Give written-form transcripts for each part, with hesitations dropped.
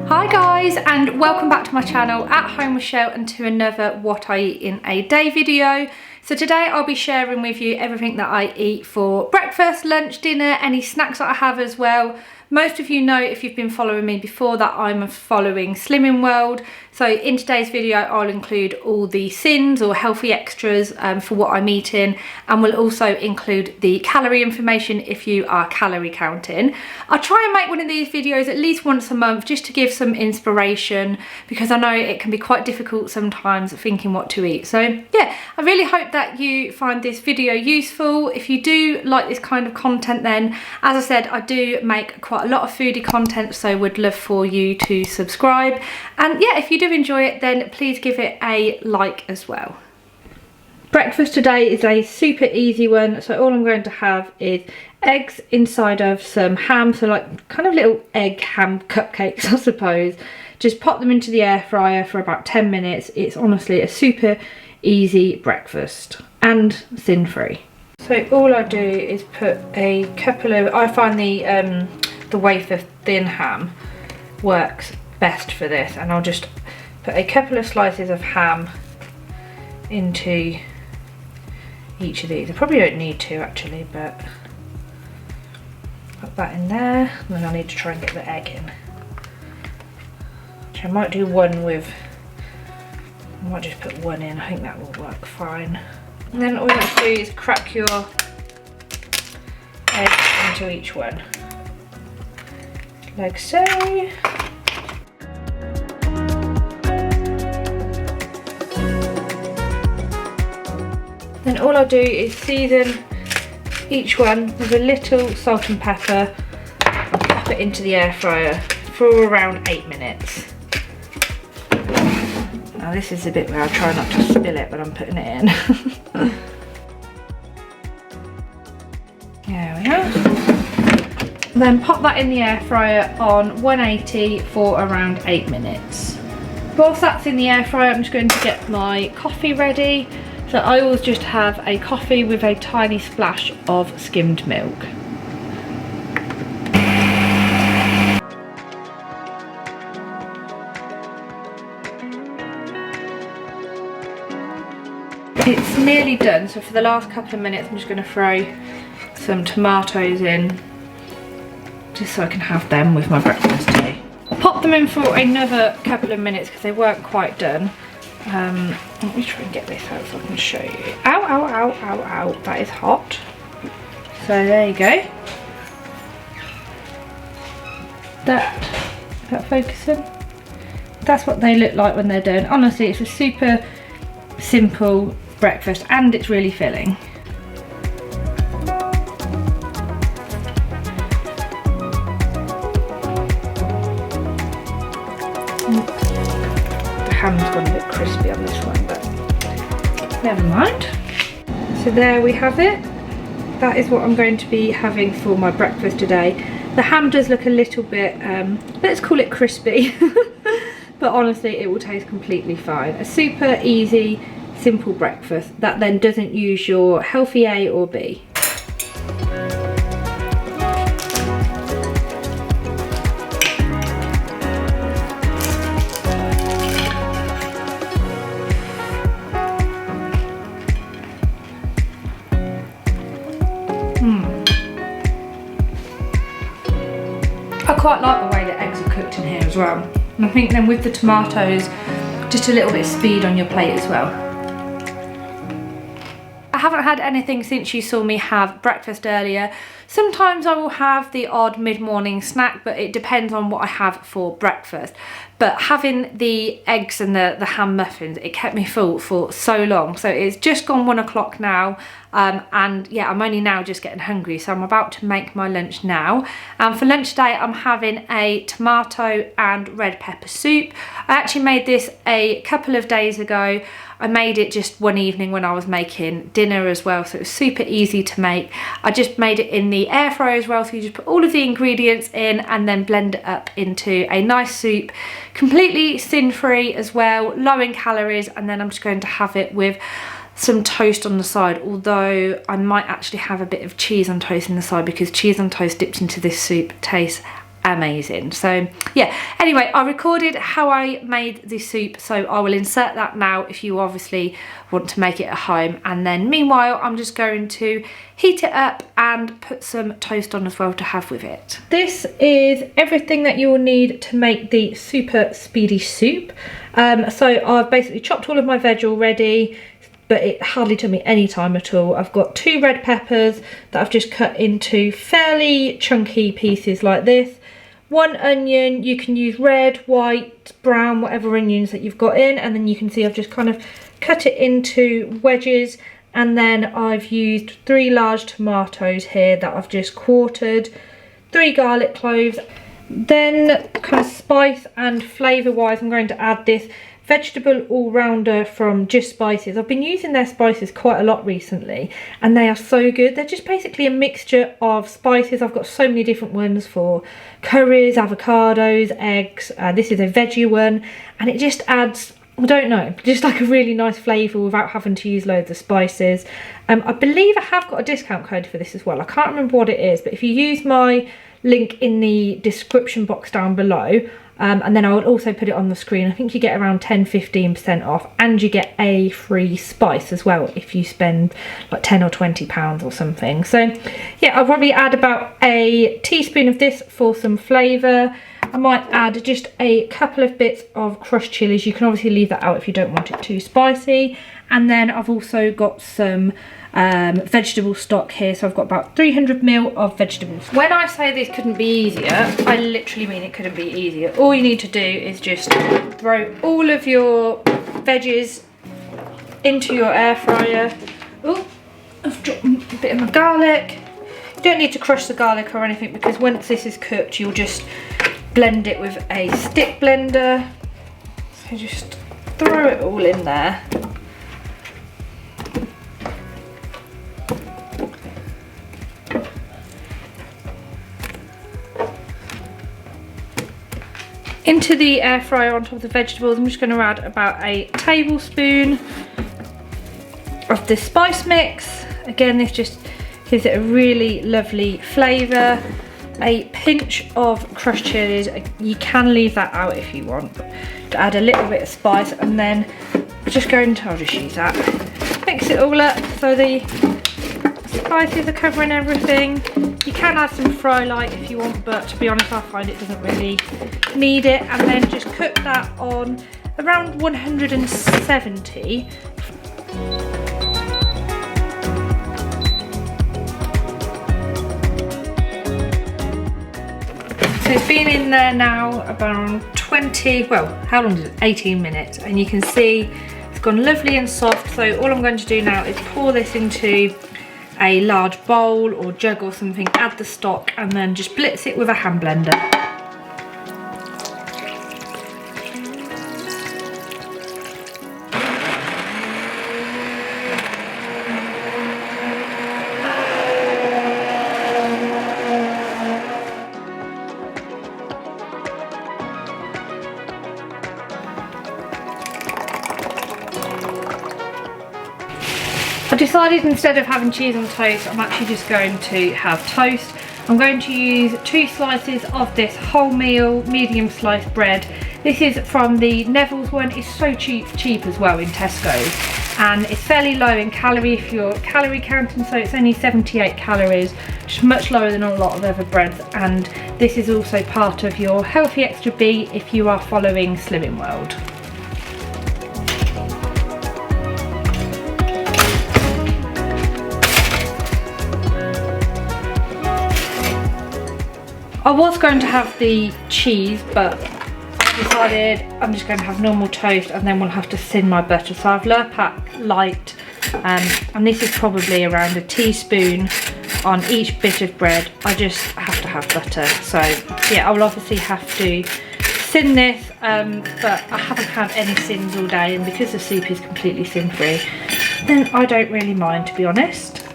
Hi guys, and welcome back to my channel At Home with Chelle and to another What I Eat in a Day video. So today I'll be sharing with you everything that I eat for breakfast, lunch, dinner, any snacks that I have as well. Most of you know, if you've been following me before, that I'm following Slimming World. So in today's video I'll include all the sins or healthy extras for what I'm eating, and will also include the calorie information if you are calorie counting. I try and make one of these videos at least once a month just to give some inspiration, because I know it can be quite difficult sometimes thinking what to eat. So yeah, I really hope that you find this video useful. If you do like this kind of content, then as I said, I do make quite a lot of foodie content, so would love for you to subscribe. And yeah, if you do enjoy it, then please give it a like as well. Breakfast today is a super easy one. So all I'm going to have is eggs inside of some ham, so like kind of little egg ham cupcakes I suppose. Just pop them into the air fryer for about 10 minutes. It's honestly a super easy breakfast and sin free. So all I do is put a couple of, I find the wafer thin ham works best for this, and I'll just put a couple of slices of ham into each of these. I probably don't need to actually, but put that in there, and then I need to try and get the egg in. Which I might do one with, I might just put one in, I think that will work fine. And then all you have to do is crack your egg into each one, like so. Then all I'll do is season each one with a little salt and pepper, pop it into the air fryer for around 8 minutes. Now this is the bit where I try not to spill it when I'm putting it in. There we are. Then pop that in the air fryer on 180 for around 8 minutes. Whilst that's in the air fryer, I'm just going to get my coffee ready. So I always just have a coffee with a tiny splash of skimmed milk. It's nearly done, so for the last couple of minutes I'm just going to throw some tomatoes in, just so I can have them with my breakfast tea. Pop them in for another couple of minutes because they weren't quite done. Let me try and get this out so I can show you. Ow, ow, ow, ow, ow, that is hot. So there you go. That focusing? That's what they look like when they're done. Honestly, it's a super simple breakfast and it's really filling. The ham's gone a bit crispy on this one, but never mind. So there we have it. That is what I'm going to be having for my breakfast today. The ham does look a little bit, let's call it crispy, but honestly it will taste completely fine. A super easy, simple breakfast that then doesn't use your healthy A or B. I quite like the way the eggs are cooked in here as well. And I think then with the tomatoes, just a little bit of speed on your plate as well. I haven't had anything since you saw me have breakfast earlier. Sometimes I will have the odd mid-morning snack, but it depends on what I have for breakfast. But having the eggs and the ham muffins, it kept me full for so long. So it's just gone 1 o'clock now, and yeah, I'm only now just getting hungry, so I'm about to make my lunch now. For lunch today I'm having a tomato and red pepper soup. I actually made this a couple of days ago. I made it just one evening when I was making dinner as well, so it was super easy to make. I just made it in the air fryer as well, so you just put all of the ingredients in and then blend it up into a nice soup. Completely sin-free as well, low in calories, and then I'm just going to have it with some toast on the side, although I might actually have a bit of cheese on toast on the side because cheese on toast dipped into this soup tastes amazing. So yeah, anyway, I recorded how I made this soup, so I will insert that now if you obviously want to make it at home. And then meanwhile, I'm just going to heat it up and put some toast on as well to have with it. This is everything that you will need to make the super speedy soup. So I've basically chopped all of my veg already, but it hardly took me any time at all. I've got 2 red peppers that I've just cut into fairly chunky pieces like this. 1 onion, you can use red, white, brown, whatever onions that you've got in, and then you can see I've just kind of cut it into wedges. And then I've used 3 large tomatoes here that I've just quartered, 3 garlic cloves. Then kind of spice and flavour wise, I'm going to add this vegetable all-rounder from Just Spices. I've been using their spices quite a lot recently and they are so good. They're just basically a mixture of spices. I've got so many different ones for curries, avocados, eggs. This is a veggie one, and it just adds, I don't know, just like a really nice flavour without having to use loads of spices. I believe I have got a discount code for this as well. I can't remember what it is, but if you use my link in the description box down below, and then I will also put it on the screen, I think you get around 10-15% off, and you get a free spice as well if you spend like £10 or £20 or something. So yeah, I'll probably add about a teaspoon of this for some flavour. I might add just a couple of bits of crushed chilies. You can obviously leave that out if you don't want it too spicy. And then I've also got some vegetable stock here, so I've got about 300 ml of vegetables. When I say this couldn't be easier, I literally mean it couldn't be easier. All you need to do is just throw all of your veggies into your air fryer. Oh, I've dropped a bit of my garlic. You don't need to crush the garlic or anything, because once this is cooked you'll just blend it with a stick blender. So just throw it all in there. Into the air fryer on top of the vegetables, I'm just going to add about a tablespoon of the spice mix. Again, this just gives it a really lovely flavour. A pinch of crushed chilies. You can leave that out if you want, but to add a little bit of spice. And then we're just going to, I'll just use that, mix it all up so the spices are covering everything. You can add some fry light if you want, but to be honest I find it doesn't really need it. And then just cook that on around 170. So it's been in there now about 20, well, how long is it? 18 minutes, and you can see it's gone lovely and soft. So all I'm going to do now is pour this into a large bowl or jug or something, add the stock, and then just blitz it with a hand blender. I decided instead of having cheese on toast, I'm actually just going to have toast. I'm going to use 2 slices of this wholemeal medium sliced bread. This is from the Nevilles one. It's so cheap as well in Tesco, and it's fairly low in calorie if you're calorie counting, so it's only 78 calories, which is much lower than a lot of other breads. And this is also part of your healthy extra B if you are following Slimming World. I was going to have the cheese, but I decided I'm just going to have normal toast, and then we'll have to thin my butter. So I've Lurpak light, and this is probably around a teaspoon on each bit of bread. I just have to have butter. So yeah, I will obviously have to thin this, but I haven't had any thins all day, and because the soup is completely thin free, then I don't really mind, to be honest.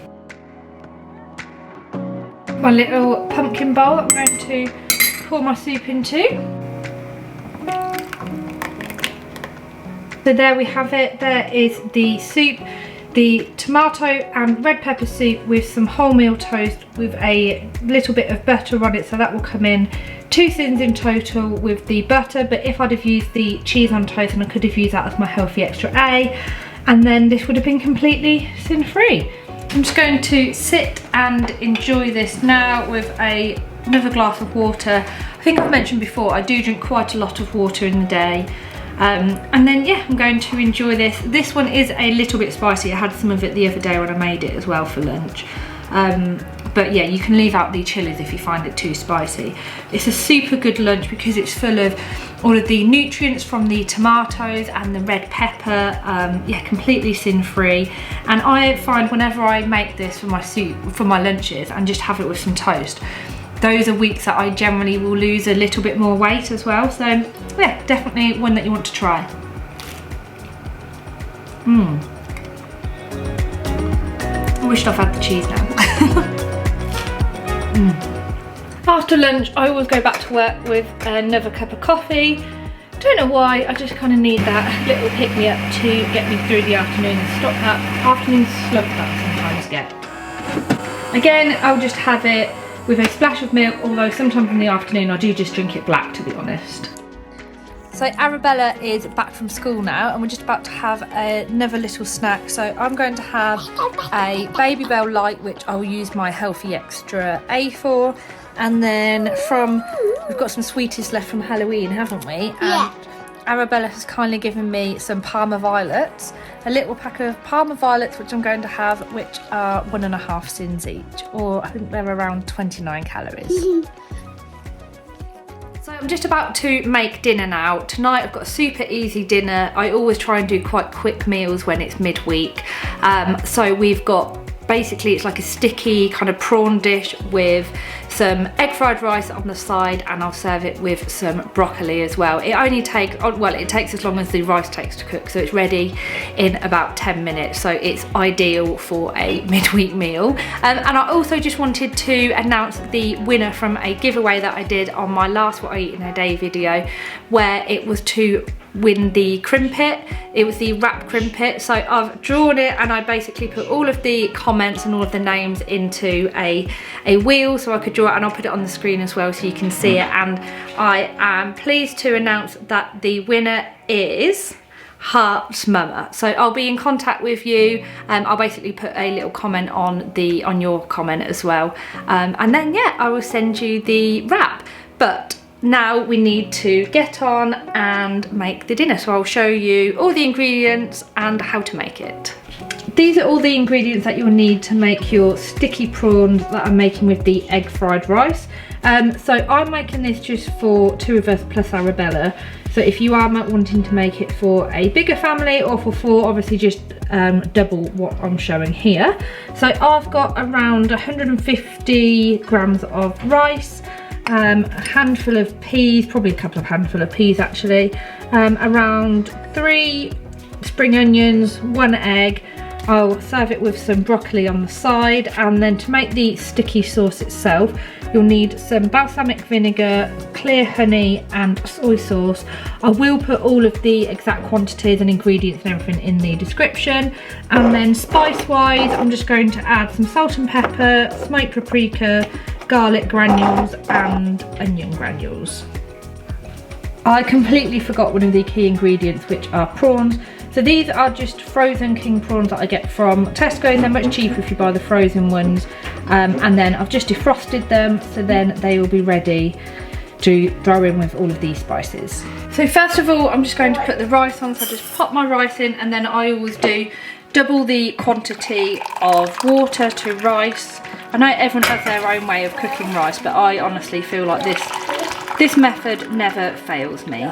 My little pumpkin bowl I'm going to pour my soup into. So there we have it. There is the soup, the tomato and red pepper soup with some wholemeal toast with a little bit of butter on it, so that will come in 2 sins in total with the butter, but if I'd have used the cheese on toast, and I could have used that as my healthy extra A, and then this would have been completely sin free. I'm just going to sit and enjoy this now with another glass of water. I think I've mentioned before, I do drink quite a lot of water in the day. And then yeah, I'm going to enjoy this. This one is a little bit spicy. I had some of it the other day when I made it as well for lunch. But yeah, you can leave out the chilies if you find it too spicy. It's a super good lunch because it's full of all of the nutrients from the tomatoes and the red pepper. Yeah, completely sin-free. And I find whenever I make this for my soup, for my lunches, and just have it with some toast, those are weeks that I generally will lose a little bit more weight as well. So yeah, definitely one that you want to try. I wish I've had the cheese now. After lunch, I always go back to work with another cup of coffee. Don't know why, I just kind of need that little pick-me-up to get me through the afternoon and stop that afternoon slump that I sometimes get. Again, I'll just have it with a splash of milk, although sometimes in the afternoon I do just drink it black, to be honest. So Arabella is back from school now, and we're just about to have another little snack. So I'm going to have a Baby Bell Light, which I'll use my healthy extra A for. And then we've got some sweeties left from Halloween, haven't we? Yeah. And Arabella has kindly given me some Parma Violets, a little pack of Parma Violets, which I'm going to have, which are 1.5 sins each, or I think they're around 29 calories. So I'm just about to make dinner now. Tonight I've got a super easy dinner. I always try and do quite quick meals when it's midweek. So we've got, basically it's like a sticky kind of prawn dish with some egg fried rice on the side, and I'll serve it with some broccoli as well. It only takes, well, it takes as long as the rice takes to cook, so it's ready in about 10 minutes. So it's ideal for a midweek meal. And I also just wanted to announce the winner from a giveaway that I did on my last What I Eat in a Day video, where it was to win the crimpit. It was the wrap crimpit. So I've drawn it, and I basically put all of the comments and all of the names into a wheel so I could draw it, and I'll put it on the screen as well so you can see it. And I am pleased to announce that the winner is Heart's Mama. So I'll be in contact with you. I'll basically put a little comment on your comment as well. And then yeah, I will send you the wrap. But now we need to get on and make the dinner. So I'll show you all the ingredients and how to make it. These are all the ingredients that you'll need to make your sticky prawns that I'm making with the egg fried rice. So I'm making this just for 2 of us plus Arabella. So if you are wanting to make it for a bigger family or for 4, obviously just double what I'm showing here. So I've got around 150 grams of rice, a handful of peas, probably a couple of handful of peas actually, around 3 spring onions, 1 egg. I'll serve it with some broccoli on the side, and then to make the sticky sauce itself, you'll need some balsamic vinegar, clear honey and soy sauce. I will put all of the exact quantities and ingredients and everything in the description. And then spice wise, I'm just going to add some salt and pepper, smoked paprika, garlic granules and onion granules. I completely forgot one of the key ingredients, which are prawns. So these are just frozen king prawns that I get from Tesco. They're much cheaper if you buy the frozen ones. And then I've just defrosted them, so then they will be ready to throw in with all of these spices. So first of all, I'm just going to put the rice on. So I just pop my rice in, and then I always do double the quantity of water to rice. I know everyone has their own way of cooking rice, but I honestly feel like this method never fails me.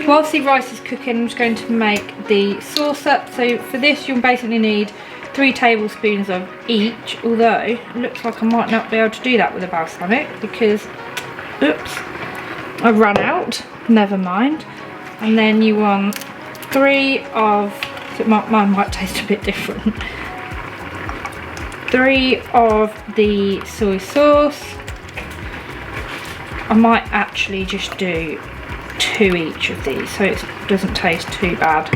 Whilst the rice is cooking, I'm just going to make the sauce up. So for this, you'll basically need 3 tablespoons of each, although it looks like I might not be able to do that with a balsamic because, oops, I've run out. Never mind. And then you want 3 of, so mine might taste a bit different. 3 of the soy sauce. I might actually just do 2 each of these so it doesn't taste too bad.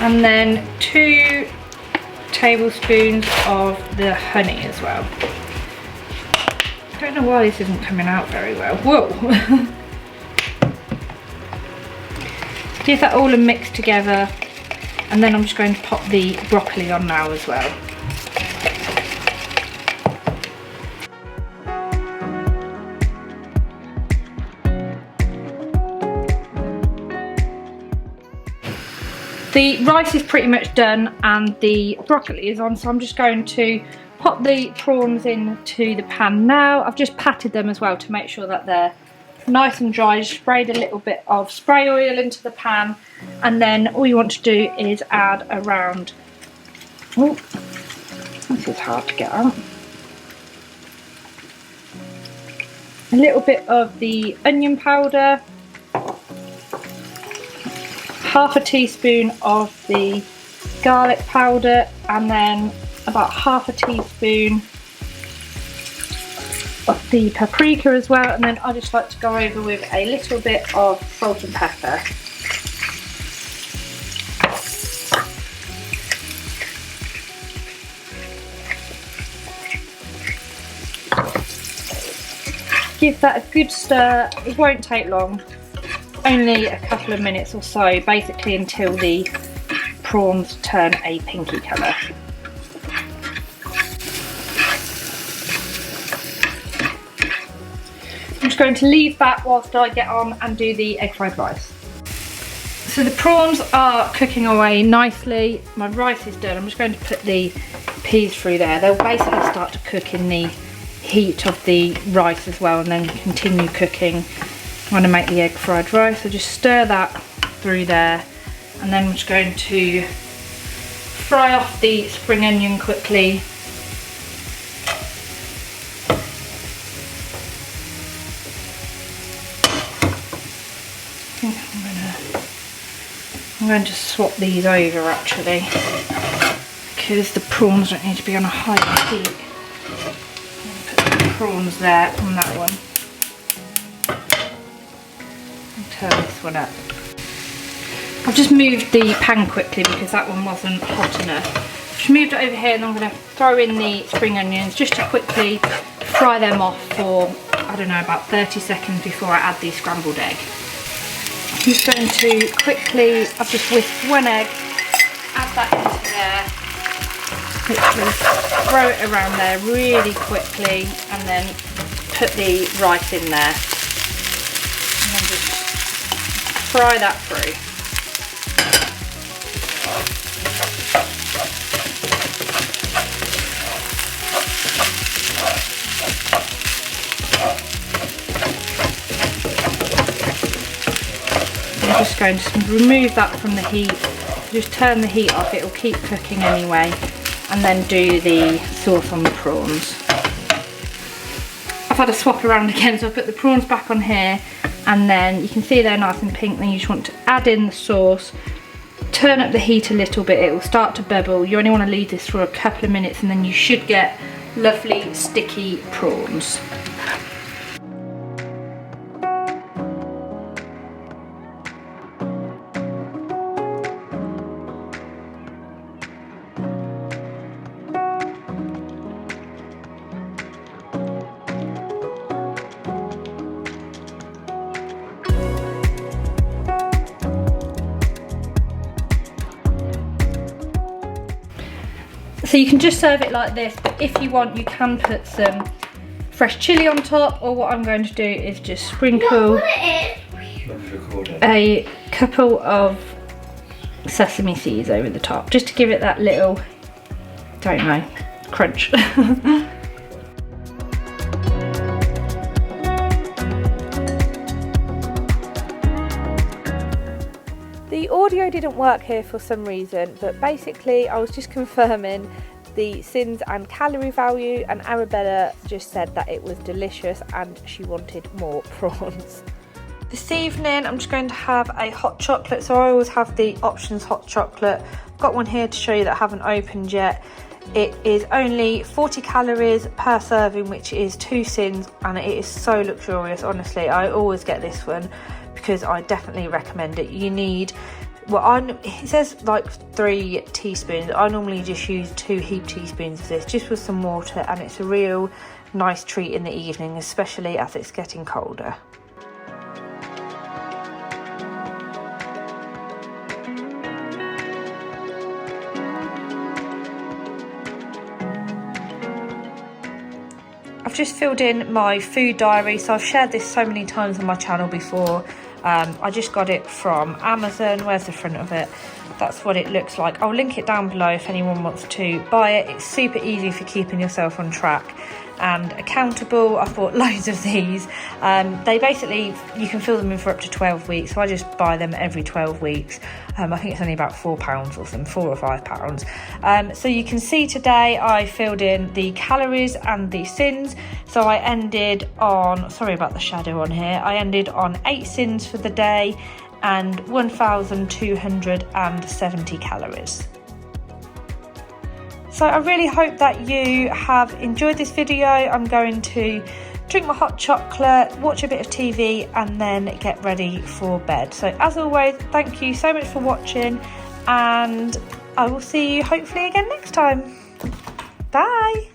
And then 2 tablespoons of the honey as well. I don't know why this isn't coming out very well. Whoa! Give that all mixed together, and then I'm just going to pop the broccoli on now as well. The rice is pretty much done and the broccoli is on, so I'm just going to pop the prawns into the pan now. I've just patted them as well to make sure that they're nice and dry. Just sprayed a little bit of spray oil into the pan, and then all you want to do is add around, oh, this is hard to get out, a little bit of the onion powder, half a teaspoon of the garlic powder, and then about half a teaspoon of the paprika as well, and then I just like to go over with a little bit of salt and pepper. Give that a good stir. It won't take long, only a couple of minutes or so, basically until the prawns turn a pinky colour. I'm just going to leave that whilst I get on and do the egg fried rice. So the prawns are cooking away nicely. My rice is done. I'm just going to put the peas through there. They'll basically start to cook in the heat of the rice as well, and then continue cooking. I'm going to make the egg fried rice, so just stir that through there, and then I'm just going to fry off the spring onion quickly. I think I'm going to swap these over actually, because the prawns don't need to be on a high heat. Put the prawns there on that one. Turn this one up. I've just moved the pan quickly because that one wasn't hot enough. Just moved it over here, and I'm going to throw in the spring onions just to quickly fry them off for, I don't know, about 30 seconds before I add the scrambled egg. I'm just going to quickly, I've just whisked one egg, add that into there, literally throw it around there really quickly, and then put the rice in there, and then just fry that through. I'm just going to remove that from the heat, just turn the heat off, it will keep cooking anyway, and then do the sauce on the prawns. I've had a swap around again, so I put the prawns back on here, and then you can see they're nice and pink. Then you just want to add in the sauce, turn up the heat a little bit, it will start to bubble. You only want to leave this for a couple of minutes, and then you should get lovely sticky prawns. So you can just serve it like this, but if you want, you can put some fresh chilli on top, or what I'm going to do is just sprinkle a couple of sesame seeds over the top, just to give it that little, don't know, crunch. The audio didn't work here for some reason, but basically I was just confirming the sins and calorie value, and Arabella just said that it was delicious and she wanted more prawns. This evening I'm just going to have a hot chocolate, so I always have the options hot chocolate. I've got one here to show you that I haven't opened yet. It is only 40 calories per serving, which is 2 sins, and it is so luxurious. Honestly, I always get this one because I definitely recommend it. You need, well, it says like 3 teaspoons. I normally just use 2 heaped teaspoons of this, just with some water, and it's a real nice treat in the evening, especially as it's getting colder. I've just filled in my food diary, so I've shared this so many times on my channel before. I just got it from Amazon. Where's the front of it? That's what it looks like. I'll link it down below if anyone wants to buy it. It's super easy for keeping yourself on track and accountable. I've bought loads of these. They basically, you can fill them in for up to 12 weeks, so I just buy them every 12 weeks. I think it's only about £4 or something, £4 or £5. So you can see today I filled in the calories and the sins. So I ended on, sorry about the shadow on here, I ended on 8 sins for the day and 1,270 calories. So I really hope that you have enjoyed this video. I'm going to drink my hot chocolate, watch a bit of TV and then get ready for bed. So as always, thank you so much for watching and I will see you hopefully again next time. Bye.